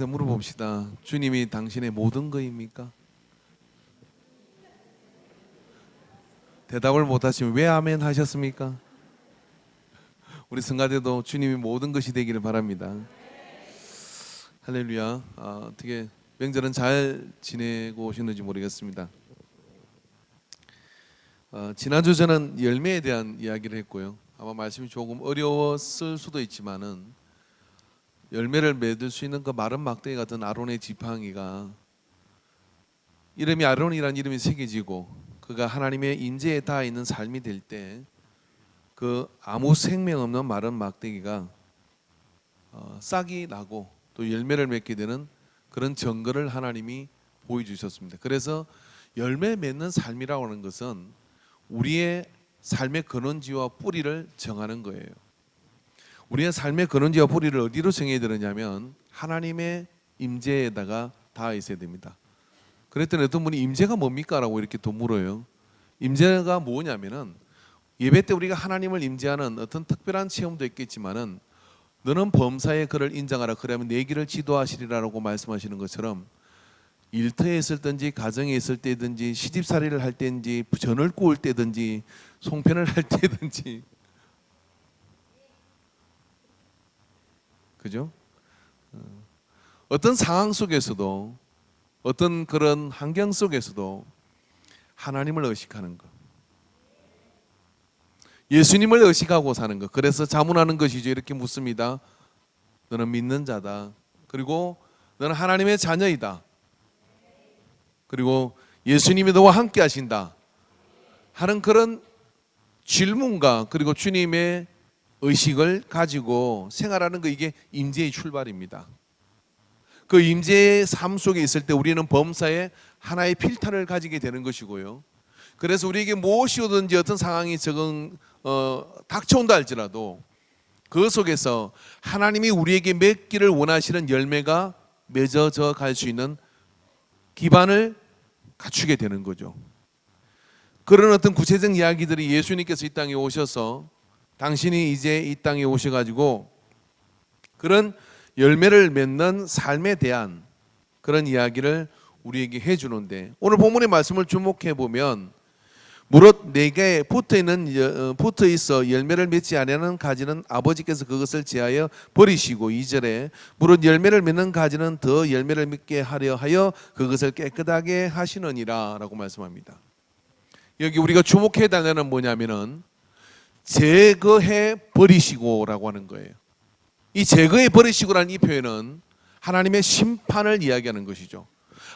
물어봅시다. 주님이 당신의 모든 것입니까? 대답을 못하시면 왜 아멘 하셨습니까? 우리 성가대도 주님이 모든 것이 되기를 바랍니다. 할렐루야. 어떻게 명절은 잘 지내고 오셨는지 모르겠습니다. 지난주 저는 열매에 대한 이야기를 했고요. 아마 말씀이 조금 어려웠을 수도 있지만은 열매를 맺을 수 있는 그 마른 막대기 같은 아론의 지팡이가 이름이 아론이라는 이름이 새겨지고 그가 하나님의 임재에 닿아 있는 삶이 될 때 그 아무 생명 없는 마른 막대기가 싹이 나고 또 열매를 맺게 되는 그런 증거를 하나님이 보여주셨습니다. 그래서 열매 맺는 삶이라고 하는 것은 우리의 삶의 근원지와 뿌리를 정하는 거예요. 우리의 삶의 근원지와 뿌리를 어디로 정해야 되느냐면 하나님의 임재에다가 닿아 있어야 됩니다. 그랬더니 어떤 분이 임재가 뭡니까? 라고 이렇게 또 물어요. 임재가 뭐냐면은 예배 때 우리가 하나님을 임재하는 어떤 특별한 체험도 있겠지만은 너는 범사에 그를 인정하라 그러면 내 길을 지도하시리라고 말씀하시는 것처럼 일터에 있을 든지 가정에 있을 때든지 시집살이를 할 때든지 전을 구울 때든지 송편을 할 때든지 그죠? 어떤 상황 속에서도 어떤 그런 환경 속에서도 하나님을 의식하는 것, 예수님을 의식하고 사는 것. 그래서 자문하는 것이죠. 이렇게 묻습니다. 너는 믿는 자다. 그리고 너는 하나님의 자녀이다. 그리고 예수님이 너와 함께 하신다 하는 그런 질문과 그리고 주님의 의식을 가지고 생활하는 거, 이게 임재의 출발입니다. 그 임재의 삶 속에 있을 때 우리는 범사에 하나의 필터를 가지게 되는 것이고요. 그래서 우리에게 무엇이 오든지 어떤 상황이 닥쳐온다 할지라도 그 속에서 하나님이 우리에게 맺기를 원하시는 열매가 맺어져 갈 수 있는 기반을 갖추게 되는 거죠. 그런 어떤 구체적 이야기들이 예수님께서 이 땅에 오셔서 당신이 이제 이 땅에 오셔가지고 그런 열매를 맺는 삶에 대한 그런 이야기를 우리에게 해주는데, 오늘 본문의 말씀을 주목해 보면 무릇 내게 붙어 있어 열매를 맺지 아니하는 가지는 아버지께서 그것을 제하여 버리시고, 2절에 무릇 열매를 맺는 가지는 더 열매를 맺게 하려 하여 그것을 깨끗하게 하시느니라 라고 말씀합니다. 여기 우리가 주목해야 되는 뭐냐면은 제거해 버리시고라고 하는 거예요. 이 제거해 버리시고라는 이 표현은 하나님의 심판을 이야기하는 것이죠.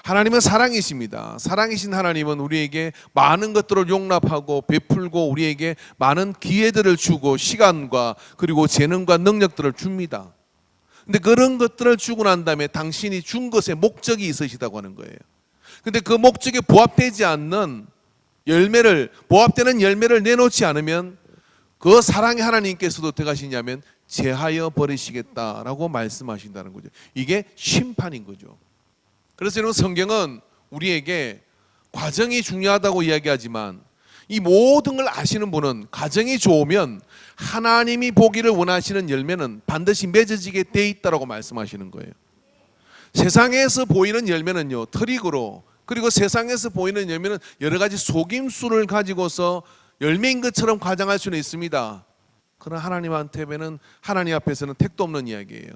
하나님은 사랑이십니다. 사랑이신 하나님은 우리에게 많은 것들을 용납하고 베풀고 우리에게 많은 기회들을 주고 시간과 그리고 재능과 능력들을 줍니다. 근데 그런 것들을 주고 난 다음에 당신이 준 것에 목적이 있으시다고 하는 거예요. 근데 그 목적에 부합되지 않는 부합되는 열매를 내놓지 않으면 그 사랑의 하나님께서도 어떻게 하시냐면 제하여 버리시겠다라고 말씀하신다는 거죠. 이게 심판인 거죠. 그래서 여러분, 성경은 우리에게 과정이 중요하다고 이야기하지만 이 모든 걸 아시는 분은 과정이 좋으면 하나님이 보기를 원하시는 열매는 반드시 맺어지게 돼 있다라고 말씀하시는 거예요. 세상에서 보이는 열매는요, 트릭으로, 그리고 세상에서 보이는 열매는 여러 가지 속임수를 가지고서 열매인 것처럼 과장할 수는 있습니다. 그러나 하나님 앞에서는 택도 없는 이야기예요.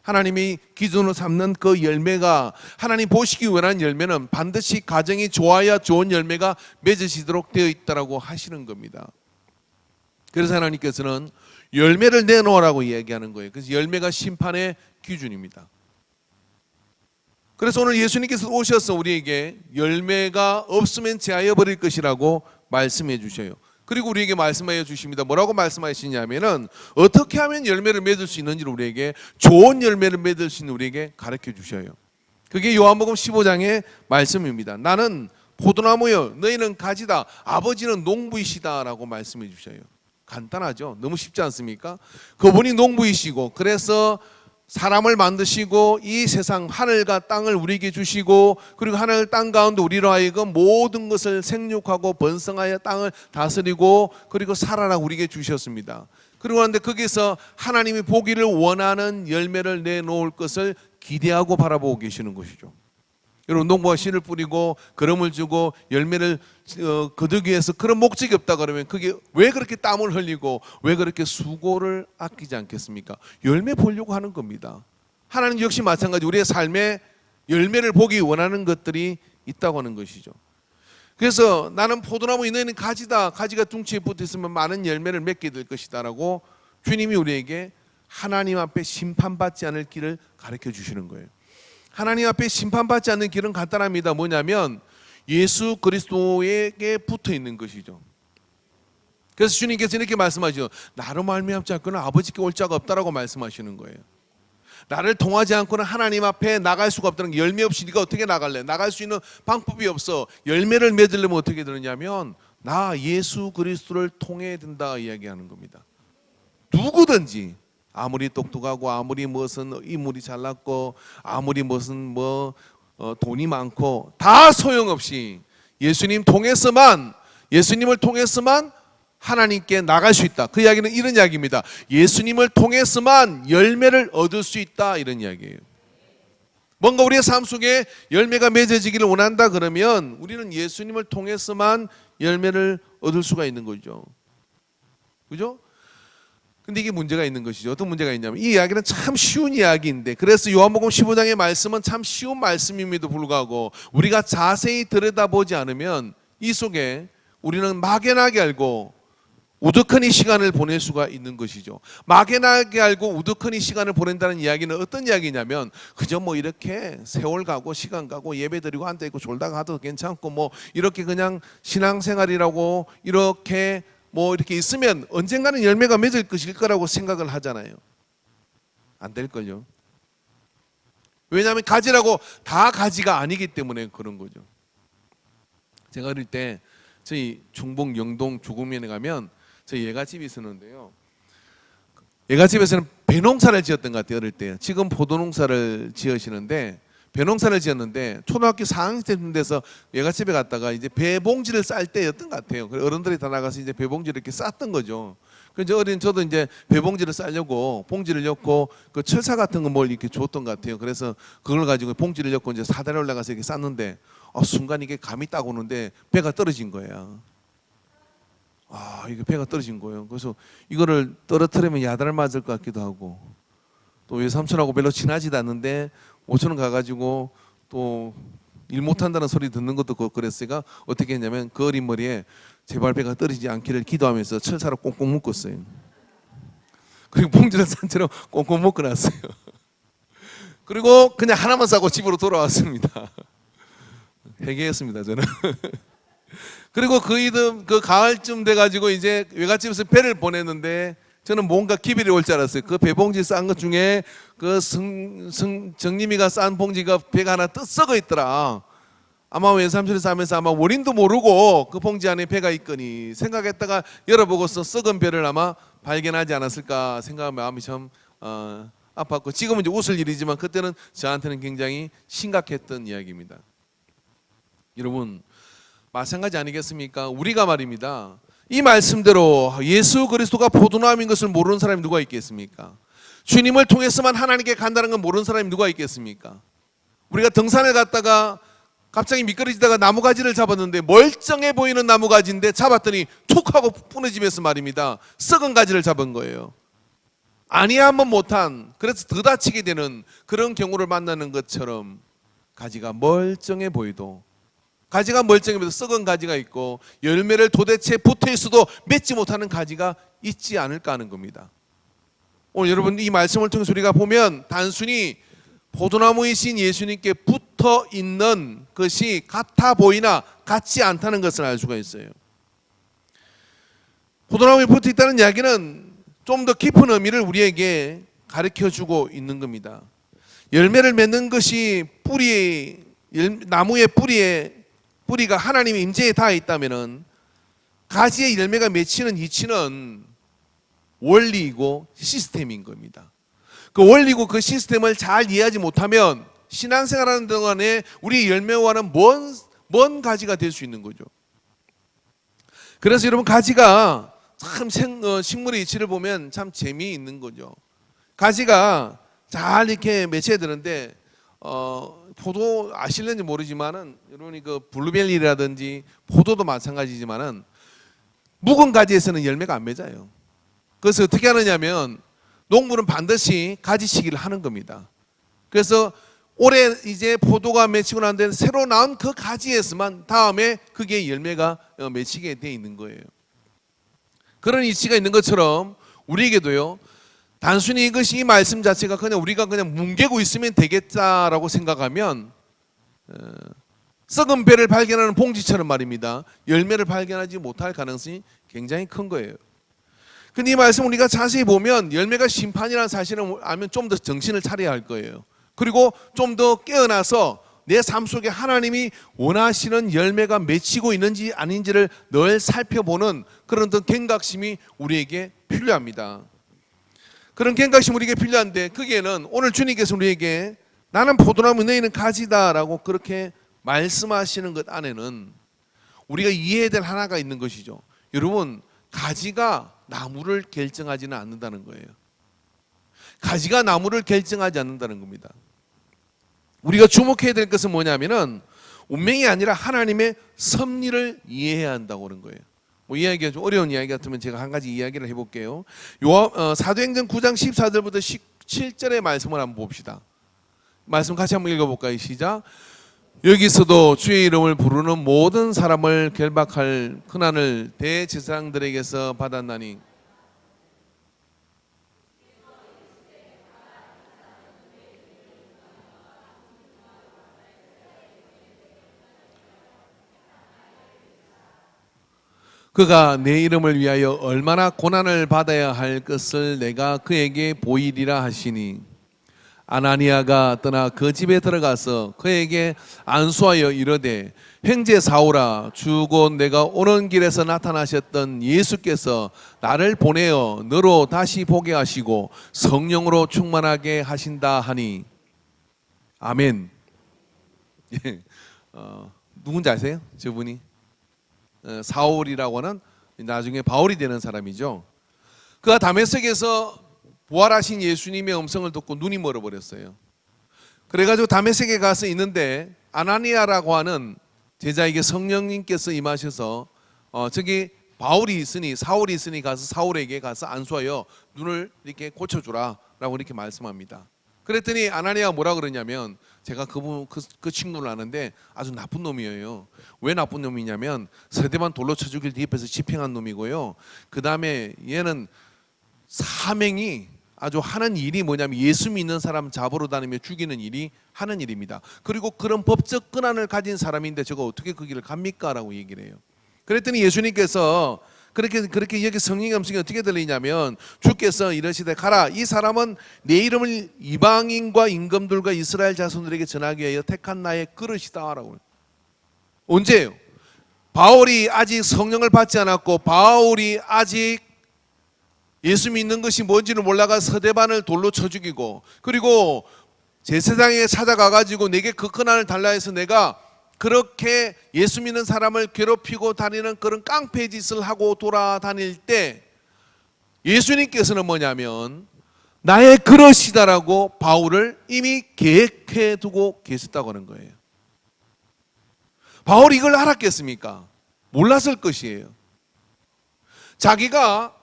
하나님이 기준으로 삼는 그 열매가, 하나님 보시기 원하는 열매는 반드시 가정이 좋아야 좋은 열매가 맺으시도록 되어 있다라고 하시는 겁니다. 그래서 하나님께서는 열매를 내놓으라고 이야기하는 거예요. 그래서 열매가 심판의 기준입니다. 그래서 오늘 예수님께서 오셔서 우리에게 열매가 없으면 제하여 버릴 것이라고 말씀해 주셔요. 그리고 우리에게 말씀하여 주십니다. 뭐라고 말씀하시냐면은 어떻게 하면 열매를 맺을 수 있는지를, 우리에게 좋은 열매를 맺을 수 있는 우리에게 가르쳐 주셔요. 그게 요한복음 15장의 말씀입니다. 나는 포도나무여 너희는 가지다, 아버지는 농부이시다라고 말씀해 주셔요. 간단하죠? 너무 쉽지 않습니까? 그분이 농부이시고, 그래서 사람을 만드시고 이 세상 하늘과 땅을 우리에게 주시고, 그리고 하늘 땅 가운데 우리로 하여금 모든 것을 생육하고 번성하여 땅을 다스리고 그리고 살아라 우리에게 주셨습니다. 그리고 그런데 거기서 하나님이 보기를 원하는 열매를 내놓을 것을 기대하고 바라보고 계시는 것이죠. 여러분, 농부가 씨를 뿌리고 거름을 주고 열매를 거두기 위해서 그런 목적이 없다 그러면 그게 왜 그렇게 땀을 흘리고 왜 그렇게 수고를 아끼지 않겠습니까? 열매 보려고 하는 겁니다. 하나님 역시 마찬가지 우리의 삶에 열매를 보기 원하는 것들이 있다고 하는 것이죠. 그래서 나는 포도나무 너희는 가지다. 가지가 둥치에 붙어 있으면 많은 열매를 맺게 될 것이다 라고 주님이 우리에게 하나님 앞에 심판받지 않을 길을 가르쳐 주시는 거예요. 하나님 앞에 심판받지 않는 길은 간단합니다. 뭐냐면 예수 그리스도에게 붙어 있는 것이죠. 그래서 주님께서 이렇게 말씀하시죠. 나로 말미암지 않고는 아버지께 올 자가 없다라고 말씀하시는 거예요. 나를 통하지 않고는 하나님 앞에 나갈 수가 없다는 게, 열매 없이 네가 어떻게 나갈래? 나갈 수 있는 방법이 없어. 열매를 맺으려면 어떻게 되느냐면 나 예수 그리스도를 통해야 된다 이야기하는 겁니다. 누구든지 아무리 똑똑하고 아무리 무슨 인물이 잘났고 아무리 무슨 돈이 많고 다 소용없이 예수님을 통해서만 하나님께 나갈 수 있다. 그 이야기는 이런 이야기입니다. 예수님을 통해서만 열매를 얻을 수 있다 이런 이야기예요. 뭔가 우리의 삶 속에 열매가 맺어지기를 원한다 그러면 우리는 예수님을 통해서만 열매를 얻을 수가 있는 거죠. 그죠? 근데 이게 문제가 있는 것이죠. 어떤 문제가 있냐면 이 이야기는 참 쉬운 이야기인데, 그래서 요한복음 15장의 말씀은 참 쉬운 말씀임에도 불구하고 우리가 자세히 들여다보지 않으면 이 속에 우리는 막연하게 알고 우두커니 시간을 보낼 수가 있는 것이죠. 막연하게 알고 우두커니 시간을 보낸다는 이야기는 어떤 이야기냐면 그저 이렇게 세월 가고 시간 가고 예배 드리고 앉아있고 졸다가 가도 괜찮고 이렇게 그냥 신앙생활이라고 이렇게 이렇게 있으면 언젠가는 열매가 맺을 것일 거라고 생각을 하잖아요. 안 될걸요. 왜냐하면 가지라고 다 가지가 아니기 때문에 그런 거죠. 제가 어릴 때 저희 중봉 영동 주구면에 가면 저희 예가집이 있었는데요. 예가집에서는 배농사를 지었던 것 같아요. 어릴 때. 지금 포도농사를 지으시는데 배농사를 지었는데 초등학교 4학년 때쯤 돼서 예가집에 갔다가 이제 배봉지를 쌀 때였던 것 같아요. 어른들이 다 나가서 이제 배봉지를 이렇게 쌌던 거죠. 그래서 저도 이제 배봉지를 싸려고 봉지를 엮고 그 철사 같은 거 뭘 이렇게 줬던 것 같아요. 그래서 그걸 가지고 봉지를 엮고 이제 사다리 올라가서 이렇게 쌌는데 순간 이게 감이 딱 오는데 배가 떨어진 거예요. 이게 배가 떨어진 거예요. 그래서 이거를 떨어뜨리면 야단을 맞을 것 같기도 하고 또 외삼촌하고 별로 친하지도 않는데 5천 원 가가지고 또 일 못한다는 소리 듣는 것도 그랬으니까 어떻게 했냐면 그 어린 머리에 제발 배가 떨어지지 않기를 기도하면서 철사로 꽁꽁 묶었어요. 그리고 봉지를 산채로 꽁꽁 묶어놨어요. 그리고 그냥 하나만 싸고 집으로 돌아왔습니다. 회개했습니다 저는. 그리고 그 가을쯤 돼가지고 이제 외갓집에서 배를 보냈는데 저는 뭔가 기별이 올 줄 알았어요. 그 배봉지 싼 것 중에 그 정림이가 싼 봉지가 배가 하나 썩어 있더라. 아마 외삼촌이 싸면서 아마 원인도 모르고 그 봉지 안에 배가 있거니 생각했다가 열어보고서 썩은 배를 아마 발견하지 않았을까 생각하면 마음이 참 아팠고, 지금은 이제 웃을 일이지만 그때는 저한테는 굉장히 심각했던 이야기입니다. 여러분 마찬가지 아니겠습니까? 우리가 말입니다. 이 말씀대로 예수 그리스도가 포도나무인 것을 모르는 사람이 누가 있겠습니까? 주님을 통해서만 하나님께 간다는 건 모르는 사람이 누가 있겠습니까? 우리가 등산을 갔다가 갑자기 미끄러지다가 나무가지를 잡았는데 멀쩡해 보이는 나무가지인데 잡았더니 툭 하고 부러지면서 말입니다. 썩은 가지를 잡은 거예요. 아니하면 못한, 그래서 더 다치게 되는 그런 경우를 만나는 것처럼 가지가 멀쩡해 보여도 썩은 가지가 있고 열매를 도대체 붙어 있어도 맺지 못하는 가지가 있지 않을까 하는 겁니다. 오늘 여러분 이 말씀을 통해서 우리가 보면 단순히 포도나무이신 예수님께 붙어 있는 것이 같아 보이나 같지 않다는 것을 알 수가 있어요. 포도나무에 붙어 있다는 이야기는 좀 더 깊은 의미를 우리에게 가르쳐주고 있는 겁니다. 열매를 맺는 것이 나무의 뿌리가 하나님의 임재에 닿아 있다면은 가지의 열매가 맺히는 이치는 원리이고 시스템인 겁니다. 그 원리고 그 시스템을 잘 이해하지 못하면 신앙생활하는 동안에 우리 열매와는 먼 가지가 될 수 있는 거죠. 그래서 여러분 가지가 참 식물의 이치를 보면 참 재미있는 거죠. 가지가 잘 이렇게 맺혀야 되는데 포도 아실는지 모르지만은 여러분이 그 블루베리라든지 포도도 마찬가지지만은 묵은 가지에서는 열매가 안 맺어요. 그래서 어떻게 하느냐면 농부는 반드시 가지 시기를 하는 겁니다. 그래서 올해 이제 포도가 맺히고 난 뒤에 새로 나온 그 가지에서만 다음에 그게 열매가 맺히게 돼 있는 거예요. 그런 이치가 있는 것처럼 우리에게도요. 단순히 이것이 이 말씀 자체가 그냥 우리가 그냥 뭉개고 있으면 되겠다라고 생각하면 썩은 배를 발견하는 봉지처럼 말입니다. 열매를 발견하지 못할 가능성이 굉장히 큰 거예요. 근데 이 말씀 우리가 자세히 보면 열매가 심판이라는 사실을 알면 좀 더 정신을 차려야 할 거예요. 그리고 좀 더 깨어나서 내 삶 속에 하나님이 원하시는 열매가 맺히고 있는지 아닌지를 늘 살펴보는 그런 어떤 경각심이 우리에게 필요합니다. 그런 경각심 우리에게 필요한데 거기에는 오늘 주님께서 우리에게 나는 포도나무 너희는 가지다라고 그렇게 말씀하시는 것 안에는 우리가 이해해야 될 하나가 있는 것이죠. 여러분, 가지가 나무를 결정하지는 않는다는 거예요. 가지가 나무를 결정하지 않는다는 겁니다. 우리가 주목해야 될 것은 뭐냐면은 운명이 아니라 하나님의 섭리를 이해해야 한다고 그런 거예요. 뭐 이야기가 좀 어려운 이야기 같으면 제가 한 가지 이야기를 해볼게요. 사도행전 9장 14절부터 17절의 말씀을 한번 봅시다. 말씀 같이 한번 읽어볼까요? 시작. 여기서도 주의 이름을 부르는 모든 사람을 결박할 권한을 대제사장들에게서 받았나니 그가 내 이름을 위하여 얼마나 고난을 받아야 할 것을 내가 그에게 보이리라 하시니 아나니아가 떠나 그 집에 들어가서 그에게 안수하여 이르되 형제 사울아 주 곧 내가 오는 길에서 나타나셨던 예수께서 나를 보내어 너로 다시 보게 하시고 성령으로 충만하게 하신다 하니 아멘. 누군지 아세요? 저분이 사울이라고 하는 나중에 바울이 되는 사람이죠. 그가 다메섹에서 부활하신 예수님의 음성을 듣고 눈이 멀어버렸어요. 그래가지고 다메섹에 가서 있는데 아나니아라고 하는 제자에게 성령님께서 임하셔서 저기 바울이 있으니 사울이 있으니 가서 사울에게 가서 안수하여 눈을 이렇게 고쳐주라 라고 이렇게 말씀합니다. 그랬더니 아나니아가 뭐라 그러냐면 제가 그 친구를 아는데 아주 나쁜 놈이에요. 왜 나쁜 놈이냐면 세대만 돌로 쳐 죽일 뒤에서 집행한 놈이고요. 그 다음에 얘는 사명이 아주 하는 일이 뭐냐면 예수 믿는 사람 잡으러 다니며 죽이는 일이 하는 일입니다. 그리고 그런 법적 권한을 가진 사람인데 저거 어떻게 그 길을 갑니까? 라고 얘기를 해요. 그랬더니 예수님께서 그렇게 여기 성령의 음성이 어떻게 들리냐면 주께서 이러시되 가라 이 사람은 내 이름을 이방인과 임금들과 이스라엘 자손들에게 전하기 위하여 택한 나의 그릇이다 라고. 언제예요? 바울이 아직 성령을 받지 않았고 바울이 아직 예수 믿는 것이 뭔지를 몰라가 서대반을 돌로 쳐 죽이고 그리고 제사장에게 찾아가가지고 내게 그 권한을 달라 해서 내가 그렇게 예수 믿는 사람을 괴롭히고 다니는 그런 깡패 짓을 하고 돌아다닐 때 예수님께서는 뭐냐면 나의 그릇이다라고 바울을 이미 계획해 두고 계셨다고 하는 거예요. 바울이 이걸 알았겠습니까? 몰랐을 것이에요. 자기가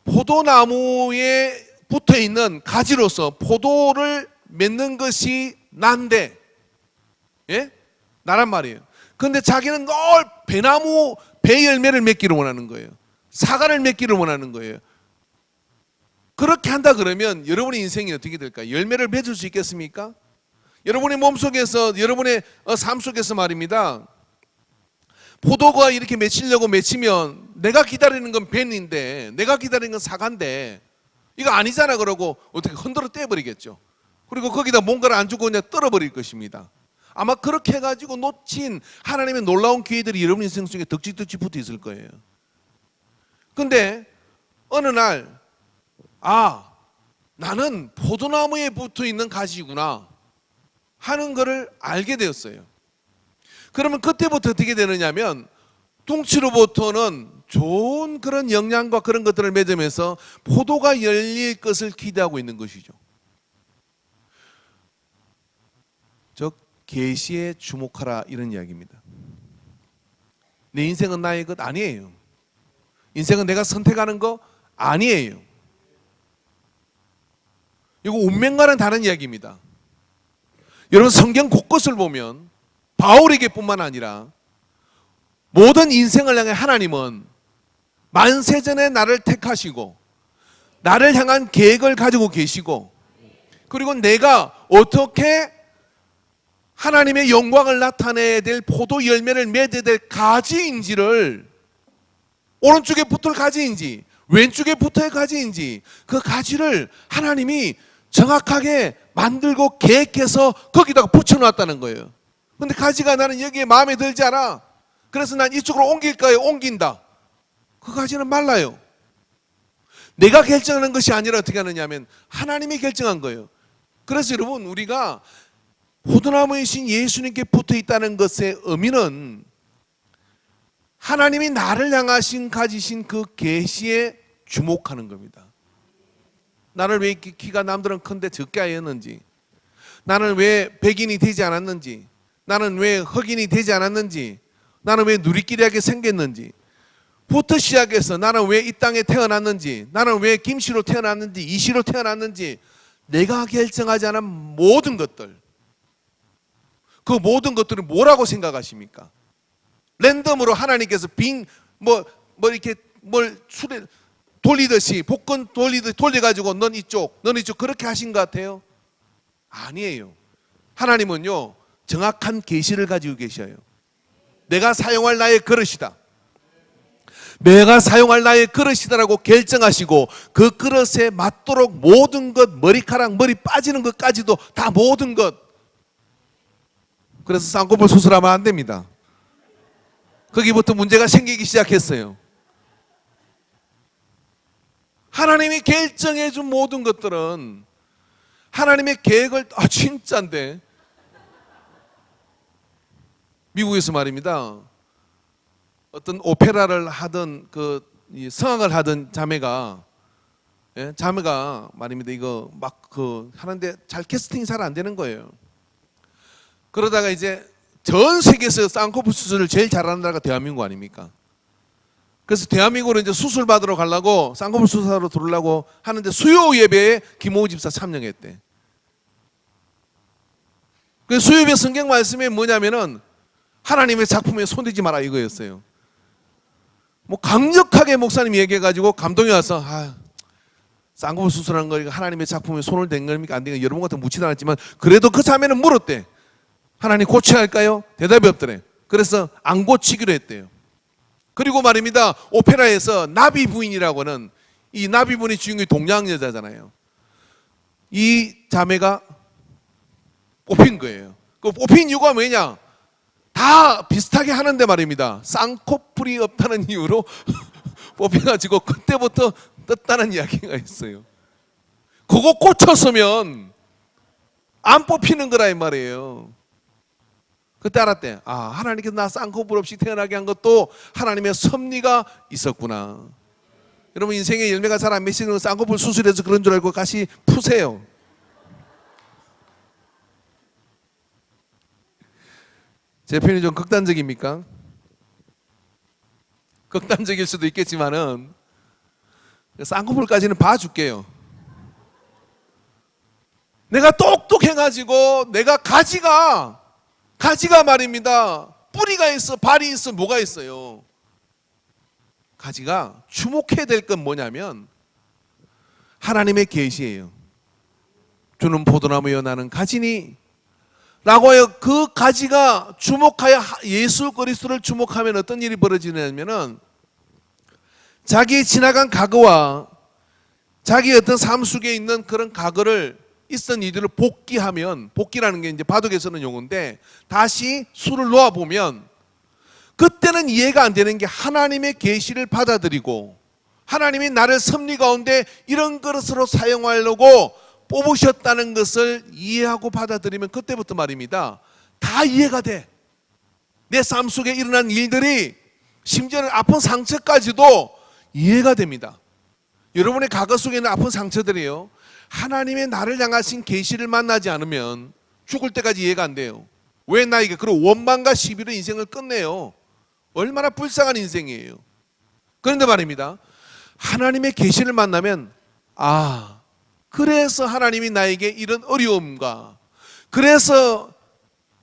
포도나무에 붙어 있는 가지로서 포도를 맺는 것이 난데, 예? 나란 말이에요. 그런데 자기는 늘 배나무 배 열매를 맺기를 원하는 거예요. 사과를 맺기를 원하는 거예요. 그렇게 한다 그러면 여러분의 인생이 어떻게 될까요? 열매를 맺을 수 있겠습니까? 여러분의 몸속에서 여러분의 삶 속에서 말입니다. 포도가 이렇게 맺히려고 맺히면 내가 기다리는 건 뱀인데 내가 기다리는 건 사과인데 이거 아니잖아 그러고 어떻게 흔들어 떼버리겠죠. 그리고 거기다 뭔가를 안 주고 그냥 떨어버릴 것입니다. 아마 그렇게 해가지고 놓친 하나님의 놀라운 기회들이 여러분 인생 속에 덕지덕지 붙어 있을 거예요. 근데 어느 날 나는 포도나무에 붙어 있는 가지구나 하는 것을 알게 되었어요. 그러면 그때부터 어떻게 되느냐면 둥치로부터는 좋은 그런 영양과 그런 것들을 맺으면서 포도가 열릴 것을 기대하고 있는 것이죠. 즉 계시에 주목하라 이런 이야기입니다. 내 인생은 나의 것 아니에요. 인생은 내가 선택하는 거 아니에요. 이거 운명과는 다른 이야기입니다. 여러분 성경 곳곳을 보면 바울에게뿐만 아니라 모든 인생을 향해 하나님은 만세전에 나를 택하시고 나를 향한 계획을 가지고 계시고 그리고 내가 어떻게 하나님의 영광을 나타내야 될 포도 열매를 맺어야 될 가지인지를 오른쪽에 붙을 가지인지 왼쪽에 붙을 가지인지 그 가지를 하나님이 정확하게 만들고 계획해서 거기다가 붙여놨다는 거예요. 근데 가지가 나는 여기에 마음에 들지 않아. 그래서 난 이쪽으로 옮길까요? 옮긴다. 그 가지는 말라요. 내가 결정하는 것이 아니라 어떻게 하느냐 하면 하나님이 결정한 거예요. 그래서 여러분 우리가 포도나무이신 예수님께 붙어 있다는 것의 의미는 하나님이 나를 향하신 가지신 그 계시에 주목하는 겁니다. 나를 왜 키가 남들은 큰데 적게 하였는지, 나는 왜 백인이 되지 않았는지, 나는 왜 흑인이 되지 않았는지, 나는 왜 누리끼리하게 생겼는지 부터 시작해서 나는 왜 이 땅에 태어났는지, 나는 왜 김씨로 태어났는지 이씨로 태어났는지 내가 결정하지 않은 모든 것들, 그 모든 것들은 뭐라고 생각하십니까? 랜덤으로 하나님께서 이렇게 뭘 돌리듯이 복권 돌리듯이 돌려가지고 넌 이쪽 그렇게 하신 것 같아요? 아니에요. 하나님은요 정확한 계시를 가지고 계셔요. 내가 사용할 나의 그릇이다. 내가 사용할 나의 그릇이다라고 결정하시고 그 그릇에 맞도록 모든 것, 머리카락, 머리 빠지는 것까지도 다 모든 것. 그래서 쌍꺼풀 수술하면 안 됩니다. 거기부터 문제가 생기기 시작했어요. 하나님이 결정해 준 모든 것들은 하나님의 계획을 진짜인데 미국에서 말입니다. 어떤 오페라를 하던 성악을 하던 자매가 말입니다. 이거 막 하는데 잘 캐스팅이 잘 안 되는 거예요. 그러다가 이제 전 세계에서 쌍꺼풀 수술을 제일 잘하는 나라가 대한민국 아닙니까? 그래서 대한민국으로 이제 수술 받으러 가려고 쌍꺼풀 수술하러 들어오려고 하는데 수요 예배에 김호우 집사 참여했대. 그 수요 예배 성경 말씀이 뭐냐면은 하나님의 작품에 손대지 마라 이거였어요. 뭐 강력하게 목사님이 얘기해가지고 감동이 와서 쌍꺼풀 수술한 거 하나님의 작품에 손을 댄 겁니까 안 된 거 여러분 같은 묻지도 않았지만 그래도 그 자매는 물었대. 하나님 고쳐야 할까요? 대답이 없더래. 그래서 안 고치기로 했대요. 그리고 말입니다. 오페라에서 나비 부인이라고는 이 나비 부인의 주인공이 동양 여자잖아요. 이 자매가 뽑힌 거예요. 그 뽑힌 이유가 뭐냐? 다 비슷하게 하는데 말입니다. 쌍꺼풀이 없다는 이유로 뽑혀가지고 그때부터 떴다는 이야기가 있어요. 그거 꽂혔으면 안 뽑히는 거라 이 말이에요. 그때 알았대. 하나님께서 나 쌍꺼풀 없이 태어나게 한 것도 하나님의 섭리가 있었구나. 여러분 인생의 열매가 잘 안 맺히는 건 쌍꺼풀 수술해서 그런 줄 알고 다시 푸세요. 제 표현이 좀 극단적입니까? 극단적일 수도 있겠지만은 쌍꺼풀까지는 봐줄게요. 내가 똑똑해가지고 내가 가지가 말입니다. 뿌리가 있어, 발이 있어, 뭐가 있어요. 가지가 주목해야 될 건 뭐냐면 하나님의 계시예요. 주는 포도나무여 나는 가지니 라고 해요. 그 가지가 주목하여 예수 그리스도를 주목하면 어떤 일이 벌어지냐면은 자기 지나간 과거와 자기 어떤 삶 속에 있는 그런 과거를 있던 일들을 복기하면, 복기라는 게 이제 바둑에 쓰는 용어인데 다시 수를 놓아보면 그때는 이해가 안 되는 게 하나님의 계시를 받아들이고 하나님이 나를 섭리 가운데 이런 그릇으로 사용하려고 뽑으셨다는 것을 이해하고 받아들이면 그때부터 말입니다. 다 이해가 돼. 내 삶 속에 일어난 일들이 심지어는 아픈 상처까지도 이해가 됩니다. 여러분의 과거 속에 있는 아픈 상처들이요. 하나님의 나를 향하신 계시를 만나지 않으면 죽을 때까지 이해가 안 돼요. 왜 나에게 그런 원망과 시비로 인생을 끝내요? 얼마나 불쌍한 인생이에요. 그런데 말입니다. 하나님의 계시를 만나면 그래서 하나님이 나에게 이런 어려움과 그래서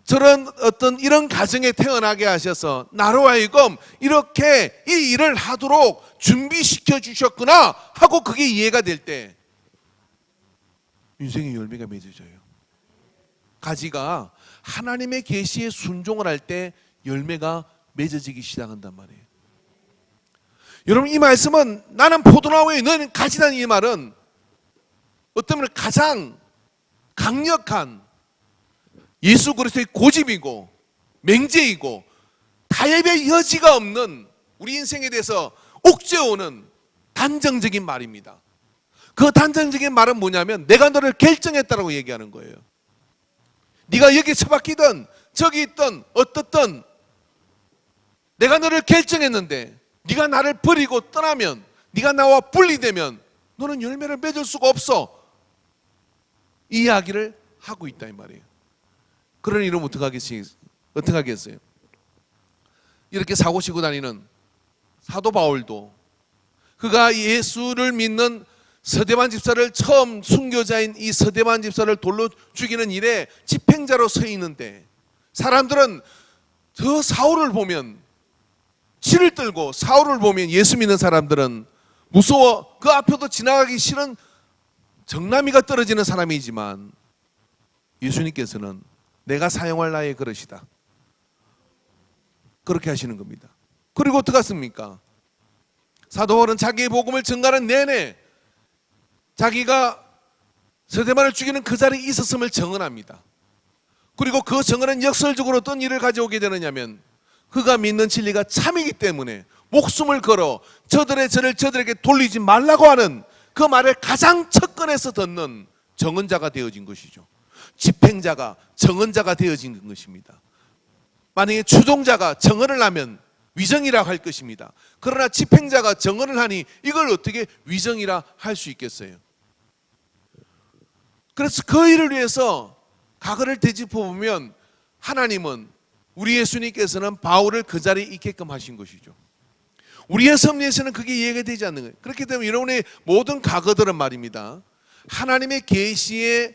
저런 어떤 이런 가정에 태어나게 하셔서 나로 하여금 이렇게 이 일을 하도록 준비시켜 주셨구나 하고 그게 이해가 될 때 인생의 열매가 맺어져요. 가지가 하나님의 계시에 순종을 할 때 열매가 맺어지기 시작한단 말이에요. 여러분, 이 말씀은 나는 포도나무에 너는 가지라는 이 말은 어떤 면에 가장 강력한 예수 그리스도의 고집이고 맹제이고 타협의 여지가 없는 우리 인생에 대해서 옥죄오는 단정적인 말입니다. 그 단정적인 말은 뭐냐면 내가 너를 결정했다라고 얘기하는 거예요. 네가 여기 처박히든 저기 있든 어떻든 내가 너를 결정했는데 네가 나를 버리고 떠나면, 네가 나와 분리되면 너는 열매를 맺을 수가 없어. 이 이야기를 하고 있다 이 말이에요. 그러니 이러면 어떡하겠어요? 이렇게 사고 치고 다니는 사도 바울도 그가 예수를 믿는 서대반 집사를 처음 순교자인 이 서대반 집사를 돌로 죽이는 일에 집행자로 서 있는데 사람들은 저 사울을 보면 치를 떨고 사울을 보면 예수 믿는 사람들은 무서워 그 앞에도 지나가기 싫은 정나미가 떨어지는 사람이지만 예수님께서는 내가 사용할 나의 그릇이다. 그렇게 하시는 겁니다. 그리고 어떻게 했습니까? 사도 바울은 자기의 복음을 전가하는 내내 자기가 서대반을 죽이는 그 자리에 있었음을 증언합니다. 그리고 그 증언은 역설적으로 어떤 일을 가져오게 되느냐면 그가 믿는 진리가 참이기 때문에 목숨을 걸어 저들의 저를 저들에게 돌리지 말라고 하는 그 말을 가장 첫건에서 듣는 증언자가 되어진 것이죠. 집행자가 증언자가 되어진 것입니다. 만약에 추종자가 증언을 하면 위정이라 할 것입니다. 그러나 집행자가 증언을 하니 이걸 어떻게 위정이라 할 수 있겠어요? 그래서 그 일을 위해서 가거를 되짚어 보면 하나님은 우리 예수님께서는 바울을 그 자리에 있게끔 하신 것이죠. 우리의 섭리에서는 그게 이해가 되지 않는 거예요. 그렇기 때문에 여러분의 모든 가거들은 말입니다. 하나님의 계시에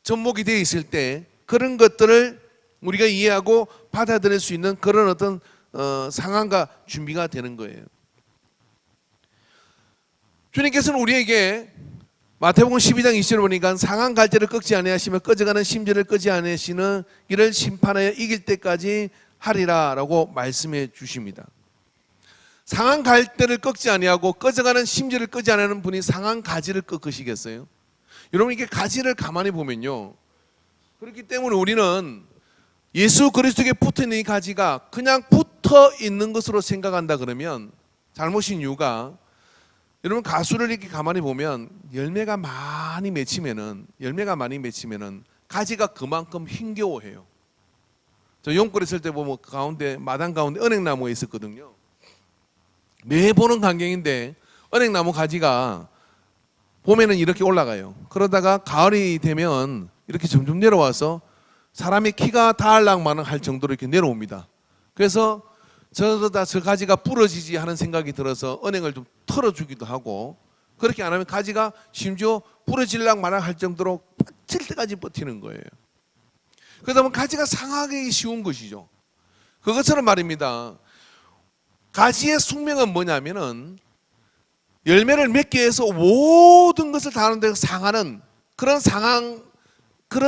접목이 되어 있을 때 그런 것들을 우리가 이해하고 받아들일 수 있는 그런 어떤 상황과 준비가 되는 거예요. 주님께서는 우리에게 마태복음 12장 20절을 보니까 상한 갈대를 꺾지 아니하시며 꺼져가는 심지를 끄지 아니하시는 이를 심판하여 이길 때까지 하리라 라고 말씀해 주십니다. 상한 갈대를 꺾지 아니하고 꺼져가는 심지를 끄지 아니하는 분이 상한 가지를 꺾으시겠어요? 여러분, 이게 가지를 가만히 보면요, 그렇기 때문에 우리는 예수 그리스도에게 붙어있는 이 가지가 그냥 붙어 있는 것으로 생각한다 그러면 잘못인 이유가, 여러분 가수를 이렇게 가만히 보면 열매가 많이 맺히면은 가지가 그만큼 힘겨워해요. 저 용골에 있을 때 보면 가운데 마당 가운데 은행나무가 있었거든요. 매 보는 광경인데 은행나무 가지가 봄에는 이렇게 올라가요. 그러다가 가을이 되면 이렇게 점점 내려와서 사람의 키가 닿을랑마는 할 정도로 이렇게 내려옵니다. 그래서 저러다 저 가지가 부러지지 하는 생각이 들어서 은행을 좀 털어주기도 하고, 그렇게 안 하면 가지가 심지어 부러질랑마랑 할 정도로 버틸 때까지 버티는 거예요. 그러다 보면 가지가 상하기 쉬운 것이죠. 그것처럼 말입니다. 가지의 숙명은 뭐냐면은 열매를 맺기 위해서 모든 것을 다 하는데 상하는 그런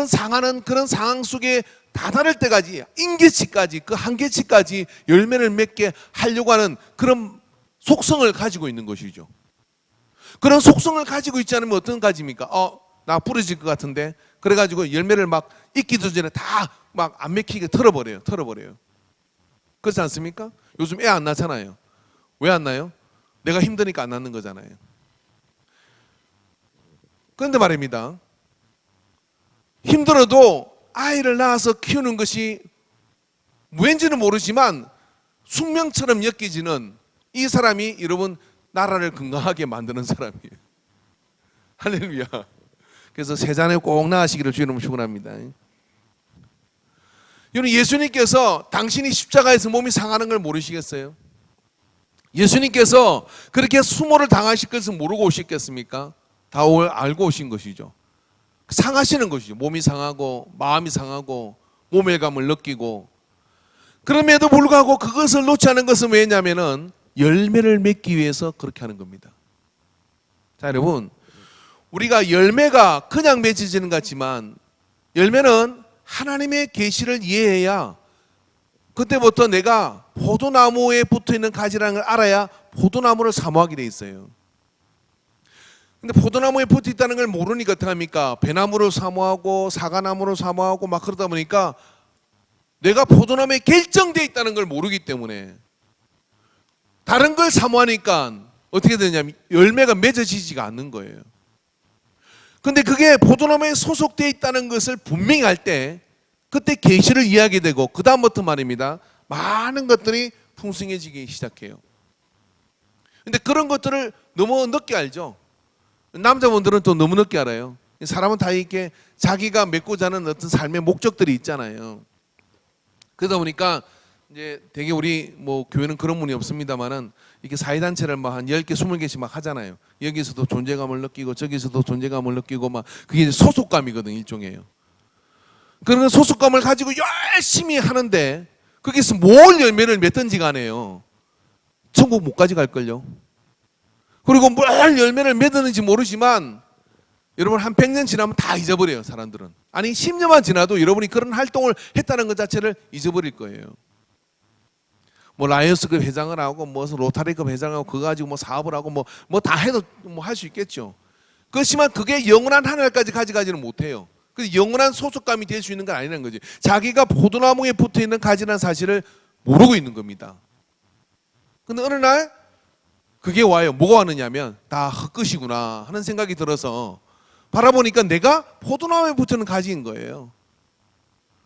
상황 속에 다다를 때까지 인계치까지 그 한계치까지 열매를 맺게 하려고 하는 그런 속성을 가지고 있는 것이죠. 그런 속성을 가지고 있지 않으면 어떤 가지입니까? 나 부러질 것 같은데, 그래가지고 열매를 막 익기도 전에 다 막 안 맺히게 털어버려요. 그렇지 않습니까? 요즘 애 안 낳잖아요. 왜 안 낳아요? 내가 힘드니까 안 낳는 거잖아요. 그런데 말입니다, 힘들어도 아이를 낳아서 키우는 것이 왠지는 모르지만 숙명처럼 엮이지는 이 사람이 여러분 나라를 건강하게 만드는 사람이에요. 할렐루야. 그래서 세 자녀 꼭 낳으시기를 주님으로 축원합니다. 여러분, 예수님께서 당신이 십자가에서 몸이 상하는 걸 모르시겠어요? 예수님께서 그렇게 수모를 당하실 것을 모르고 오셨겠습니까? 다 알고 오신 것이죠. 상하시는 것이죠. 몸이 상하고 마음이 상하고 모멸감을 느끼고, 그럼에도 불구하고 그것을 놓지 않은 것은 왜냐하면 열매를 맺기 위해서 그렇게 하는 겁니다. 자, 여러분, 우리가 열매가 그냥 맺어지는 것 같지만 열매는 하나님의 계시를 이해해야, 그때부터 내가 포도나무에 붙어있는 가지라는 걸 알아야 포도나무를 사모하게 돼 있어요. 근데 포도나무에 붙어 있다는 걸 모르니까 어떻게 합니까? 배나무를 사모하고 사과나무를 사모하고 막 그러다 보니까 내가 포도나무에 결정되어 있다는 걸 모르기 때문에 다른 걸 사모하니까 어떻게 되냐면 열매가 맺어지지가 않는 거예요. 근데 그게 포도나무에 소속되어 있다는 것을 분명히 할 때 그때 계시를 이해하게 되고, 그 다음부터 말입니다, 많은 것들이 풍성해지기 시작해요. 근데 그런 것들을 너무 늦게 알죠. 남자분들은 또 너무 늦게 알아요. 사람은 다 이렇게 자기가 맺고자 하는 어떤 삶의 목적들이 있잖아요. 그러다 보니까 이제 되게 우리 뭐 교회는 그런 분이 없습니다만은 이렇게 사회단체를 막 한 10개, 20개씩 막 하잖아요. 여기서도 존재감을 느끼고 저기서도 존재감을 느끼고 막, 그게 이제 소속감이거든, 일종이에요. 그런 소속감을 가지고 열심히 하는데 거기서 뭘 열매를 맺든지 간에요, 천국 못 가져갈걸요. 그리고 뭘 열매를 맺었는지 모르지만 여러분, 한 100년 지나면 다 잊어버려요, 사람들은. 아니 10년만 지나도 여러분이 그런 활동을 했다는 것 자체를 잊어버릴 거예요. 뭐 라이언스급 회장을 하고 무슨 로타리급 회장을 하고 그거 가지고 뭐 사업을 하고 뭐 다 해도 뭐 할 수 있겠죠. 그렇지만 그게 영원한 하늘까지 가져가지는 못해요. 그래서 영원한 소속감이 될 수 있는 건 아니라는 거지. 자기가 포도나무에 붙어 있는 가지라는 사실을 모르고 있는 겁니다. 근데 어느 날 그게 와요. 뭐가 왔느냐면 다 헛것이구나 하는 생각이 들어서 바라보니까 내가 포도나무에 붙어 있는 가지인 거예요.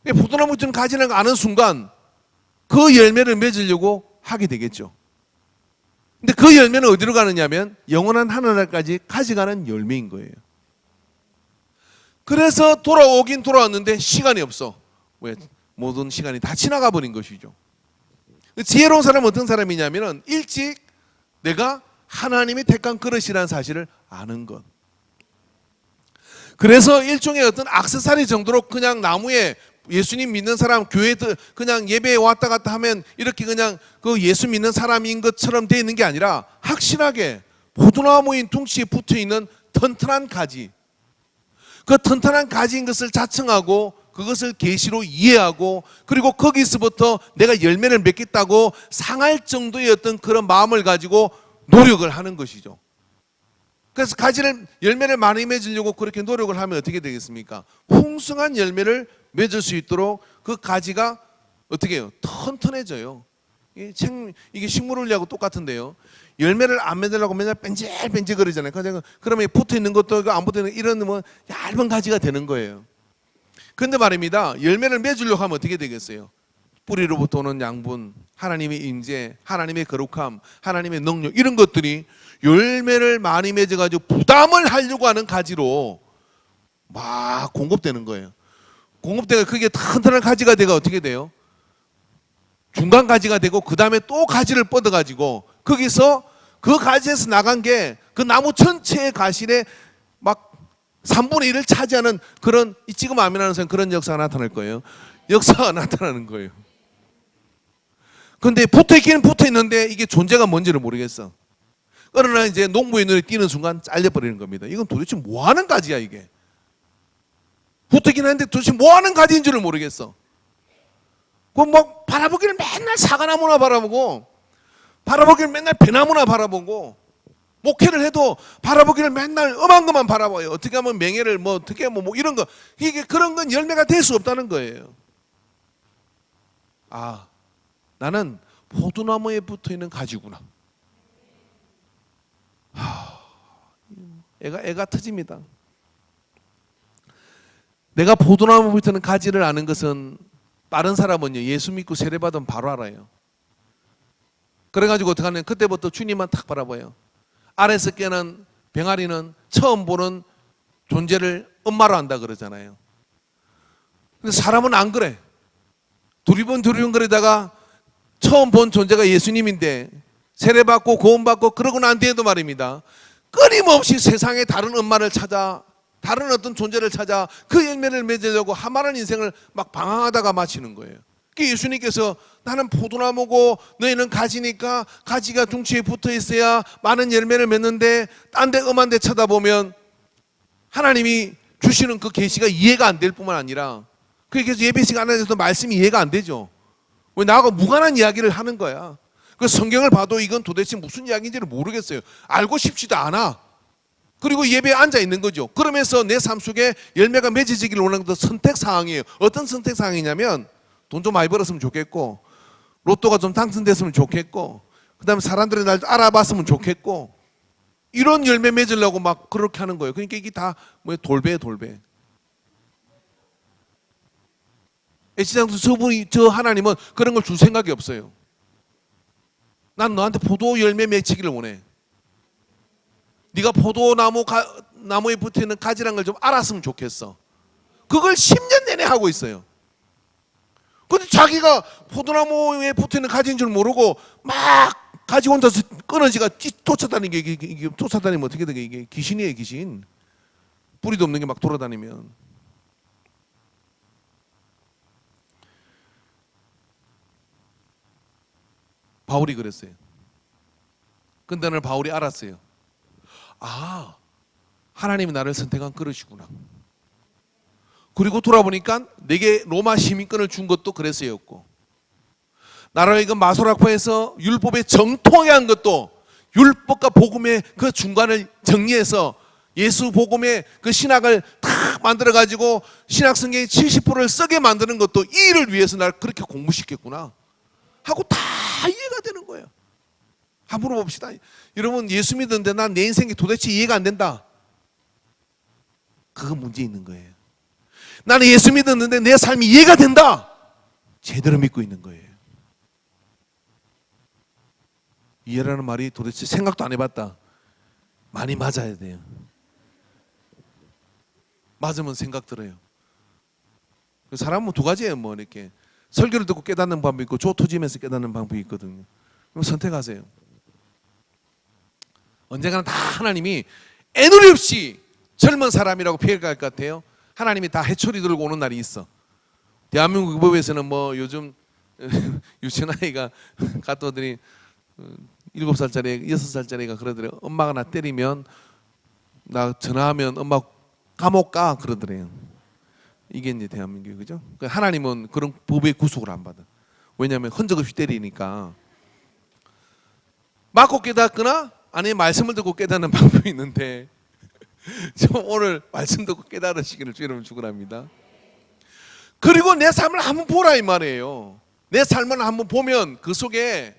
포도나무에 붙어 있는 가지라는 걸 아는 순간 그 열매를 맺으려고 하게 되겠죠. 근데 그 열매는 어디로 가느냐면 영원한 하늘나라까지 가져가는 열매인 거예요. 그래서 돌아오긴 돌아왔는데 시간이 없어. 왜? 모든 시간이 다 지나가 버린 것이죠. 지혜로운 사람은 어떤 사람이냐면 일찍 내가 하나님이 택한 그릇이라는 사실을 아는 것. 그래서 일종의 어떤 액세서리 정도로 그냥 나무에 예수님 믿는 사람, 교회 그냥 예배에 왔다 갔다 하면 이렇게 그냥 그 예수 믿는 사람인 것처럼 되어 있는 게 아니라 확실하게 포도나무인 둥치에 붙어 있는 튼튼한 가지, 그 튼튼한 가지인 것을 자청하고 그것을 계시로 이해하고, 그리고 거기서부터 내가 열매를 맺겠다고 상할 정도의 어떤 그런 마음을 가지고 노력을 하는 것이죠. 그래서 열매를 많이 맺으려고 그렇게 노력을 하면 어떻게 되겠습니까? 풍성한 열매를 맺을 수 있도록 그 가지가 어떻게 해요? 튼튼해져요. 이게 식물원리하고 똑같은데요. 열매를 안 맺으려고 맨날 뺀질뺀질 거리잖아요. 그러면 붙어 있는 것도 안 붙어 있는 이런 뭐 얇은 가지가 되는 거예요. 근데 말입니다, 열매를 맺으려고 하면 어떻게 되겠어요? 뿌리로부터 오는 양분, 하나님의 임재, 하나님의 거룩함, 하나님의 능력, 이런 것들이 열매를 많이 맺어가지고 부담을 하려고 하는 가지로 막 공급되는 거예요. 공급되가 그게 튼튼한 가지가 되가 어떻게 돼요? 중간 가지가 되고 그 다음에 또 가지를 뻗어가지고 거기서 그 가지에서 나간 게 그 나무 전체의 가실에 막 3분의 1을 차지하는 그런, 지금 아멘하는 사람 그런 역사가 나타날 거예요. 역사가 나타나는 거예요. 근데 붙어있기는 붙어있는데 이게 존재가 뭔지를 모르겠어. 그러나 이제 농부의 눈에 띄는 순간 잘려버리는 겁니다. 이건 도대체 뭐 하는 가지야 이게? 붙어있긴 한데 도대체 뭐 하는 가지인 줄을 모르겠어. 그럼 뭐 바라보기를 맨날 사과나무나 바라보고, 바라보기를 맨날 배나무나 바라보고, 목회를 해도 바라보기를 맨날 엄한 것만 바라봐요. 어떻게 하면 명예를 뭐 어떻게 하면 뭐 이런 거, 이게 그런 건 열매가 될 수 없다는 거예요. 아, 나는 포도나무에 붙어 있는 가지구나. 애가 터집니다. 내가 포도나무에 붙어 있는 가지를 아는 것은 다른 사람은요, 예수 믿고 세례받으면 바로 알아요. 그래가지고 어떻게 하냐면 그때부터 주님만 탁 바라봐요. 아래서 깨는 병아리는 처음 보는 존재를 엄마로 안다 그러잖아요. 근데 사람은 안 그래. 두리번두리번거리다가 처음 본 존재가 예수님인데 세례받고 구원받고 그러고 난 뒤에도 말입니다. 끊임없이 세상의 다른 엄마를 찾아, 다른 어떤 존재를 찾아 그 열매를 맺으려고 하마는 인생을 막 방황하다가 마치는 거예요. 예수님께서 나는 포도나무고 너희는 가지니까 가지가 둥치에 붙어 있어야 많은 열매를 맺는데 딴 데 엄한 데 쳐다보면 하나님이 주시는 그 계시가 이해가 안 될 뿐만 아니라 그래서 예배 시간 안에서도 말씀이 이해가 안 되죠. 왜 나하고 무관한 이야기를 하는 거야. 그 성경을 봐도 이건 도대체 무슨 이야기인지를 모르겠어요. 알고 싶지도 않아. 그리고 예배에 앉아 있는 거죠. 그러면서 내 삶 속에 열매가 맺어지기를 원하는 그 선택 사항이에요. 어떤 선택 사항이냐면 돈 좀 많이 벌었으면 좋겠고, 로또가 좀 당첨됐으면 좋겠고, 그 다음에 사람들이 날 알아봤으면 좋겠고, 이런 열매 맺으려고 막 그렇게 하는 거예요. 그러니까 이게 다 뭐 돌배예요, 돌배. 애시장수 저분이, 저 하나님은 그런 걸 줄 생각이 없어요. 난 너한테 포도 열매 맺히기를 원해. 네가 포도나무에 붙어있는 가지란 걸 좀 알았으면 좋겠어. 그걸 10년 내내 하고 있어요. 근데 자기가 포도나무에 붙어있는 가지인 줄 모르고 막 가지 혼자서 끊어지가 쫓아다니는 게 이게 쫓아다니면 어떻게 되게 이게 귀신이에요, 귀신. 뿌리도 없는 게 막 돌아다니면. 바울이 그랬어요. 근데 오늘 바울이 알았어요. 아, 하나님이 나를 선택한 그릇이구나. 그리고 돌아보니까 내게 로마 시민권을 준 것도 그래서였고, 나를 이거 마소라코에서 율법에 정통하게 한 것도 율법과 복음의 그 중간을 정리해서 예수 복음의 그 신학을 다 만들어 가지고 신학 성경의 70%를 쓰게 만드는 것도 이 일을 위해서 나를 그렇게 공부시켰구나 하고 다 이해가 되는 거예요. 한번 물어봅시다. 여러분, 예수 믿는데 난 내 인생이 도대체 이해가 안 된다. 그거 문제 있는 거예요. 나는 예수 믿었는데 내 삶이 이해가 된다. 제대로 믿고 있는 거예요. 이해라는 말이 도대체 생각도 안 해봤다. 많이 맞아야 돼요. 맞으면 생각 들어요. 사람은 두 가지예요. 뭐 이렇게 설교를 듣고 깨닫는 방법이 있고 조토지면서 깨닫는 방법이 있거든요. 그럼 선택하세요. 언젠가는 다 하나님이 애누리 없이 젊은 사람이라고 표현할 것 같아요. 하나님이 다 해초리 들고 오는 날이 있어. 대한민국 법에서는 뭐 요즘 유치원아이가 갔다 오더니 7살짜리, 6살짜리가 그러더래요. 엄마가 나 때리면 나 전화하면 엄마 감옥 가 그러더래요. 이게 이제 대한민국이 그죠? 하나님은 그런 법의 구속을 안 받아. 왜냐하면 흔적 없이 때리니까. 맞고 깨닫거나 아니면 말씀을 듣고 깨닫는 방법이 있는데 좀 오늘 말씀 듣고 깨달으시기를 주 여러분 축원합니다. 그리고 내 삶을 한번 보라 이 말이에요. 내 삶을 한번 보면 그 속에